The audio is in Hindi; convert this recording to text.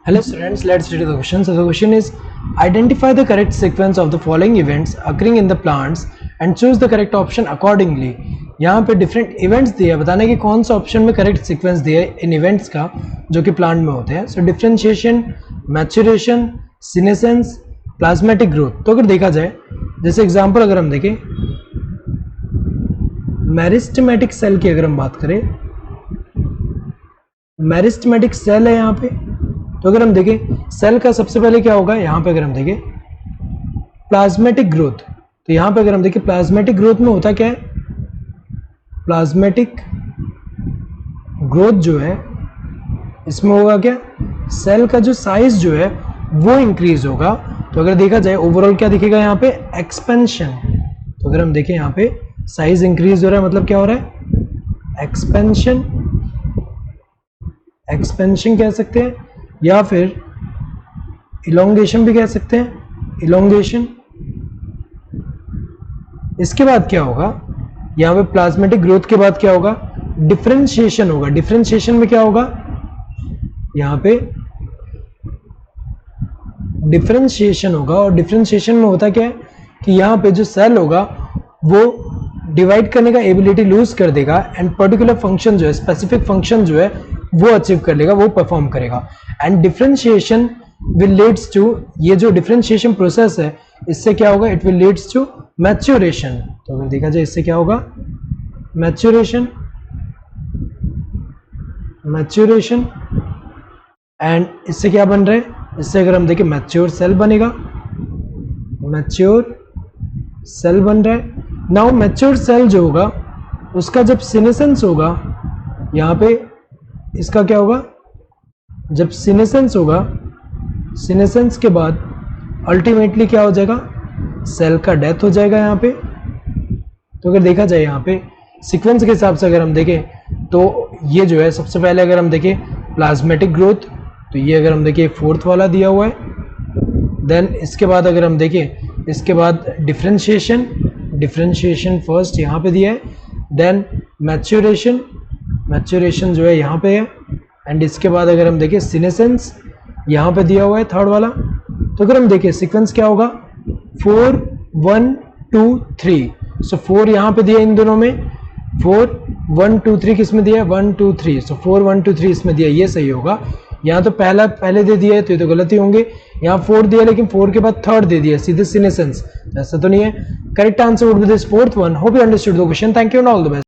Hello students, let's read the question. So the question is, identify the correct sequence of the following events occurring in the plants and choose the correct option accordingly. यहाँ पे डिफरेंट इवेंट्स दिए हैं, बताना कि कौन सा ऑप्शन में करेक्ट सीक्वेंस दिया है इन इवेंट्स का जो कि प्लांट में होते हैं. सो डिफरेंशिएशन, मैच्योरेशन, सीनेसेंस, प्लाज्मेटिक ग्रोथ. तो अगर देखा जाए, जैसे एग्जांपल अगर हम देखें मेरिस्टेमेटिक सेल की, अगर हम बात करें मेरिस्टेमेटिक सेल है यहाँ पे, तो अगर हम देखें सेल का सबसे पहले क्या होगा यहाँ पे, अगर हम देखें प्लाज्मेटिक ग्रोथ. तो यहाँ पे अगर हम देखें प्लाज्मेटिक ग्रोथ में होता क्या है, प्लाज्मेटिक ग्रोथ जो है इसमें होगा क्या, सेल का जो साइज जो है वो इंक्रीज होगा. तो अगर देखा जाए ओवरऑल क्या दिखेगा यहाँ पे, एक्सपेंशन. तो अगर हम देखें यहाँ पे साइज इंक्रीज हो रहा है, मतलब क्या हो रहा है, एक्सपेंशन. एक्सपेंशन कह सकते हैं या फिर इलोंगेशन भी कह सकते हैं, इलोंगेशन. इसके बाद क्या होगा यहाँ पे, प्लाज्मेटिक ग्रोथ के बाद क्या होगा, डिफरेंशिएशन होगा. डिफरेंशिएशन में क्या होगा, यहाँ पे डिफरेंशिएशन होगा. और डिफरेंशिएशन में होता क्या है कि यहाँ पे जो सेल होगा वो डिवाइड करने का एबिलिटी लूज कर देगा एंड पर्टिकुलर फंक्शन जो है, स्पेसिफिक फंक्शन जो है वो अचीव कर लेगा, वो परफॉर्म करेगा. And differentiation will leads to, ये जो डिफरेंशिएशन प्रोसेस है इससे क्या होगा, it will leads to maturation. तो अगर देखा जाए इससे क्या होगा, मैच्योरेशन. मैच्योरेशन एंड इससे क्या बन रहा है, इससे अगर हम देखें मैच्योर सेल बनेगा, मैच्योर सेल बन रहा है. नाउ मैच्योर सेल जो होगा उसका जब सीनेसेंस होगा, यहाँ पे इसका क्या होगा, जब सीनेसेंस होगा, सीनेसेंस के बाद अल्टीमेटली क्या हो जाएगा, सेल का डेथ हो जाएगा यहाँ पे. तो अगर देखा जाए यहाँ पे सीक्वेंस के हिसाब से अगर हम देखें तो ये जो है सबसे पहले अगर हम देखें प्लाज्मेटिक ग्रोथ, तो ये अगर हम देखें फोर्थ वाला दिया हुआ है. देन इसके बाद अगर हम देखें, इसके बाद डिफरेंशिएशन, डिफरेंशिएशन फर्स्ट यहाँ पे दिया है. देन मैच्योरेशन, मैच्योरेशन जो है यहाँ पे है. एंड इसके बाद अगर हम देखें सीनेसेंस यहाँ पे दिया हुआ है थर्ड वाला. तो अगर हम देखें सीक्वेंस क्या होगा, 4 1 2 3. सो 4 यहाँ पे दिया इन दोनों में, 4 1 2 3 किस में दिया है, 1 2 3. सो 4 1 2 3 इसमें दिया, ये सही होगा. यहाँ तो पहले दे दिया है तो ये तो गलत ही होंगे. यहाँ 4 दिया लेकिन 4 के बाद थर्ड दे दिया सीधे सीनेसेंस, ऐसा तो नहीं है. Correct answer would be this fourth one. Hope you understood the question. Thank you and all the best.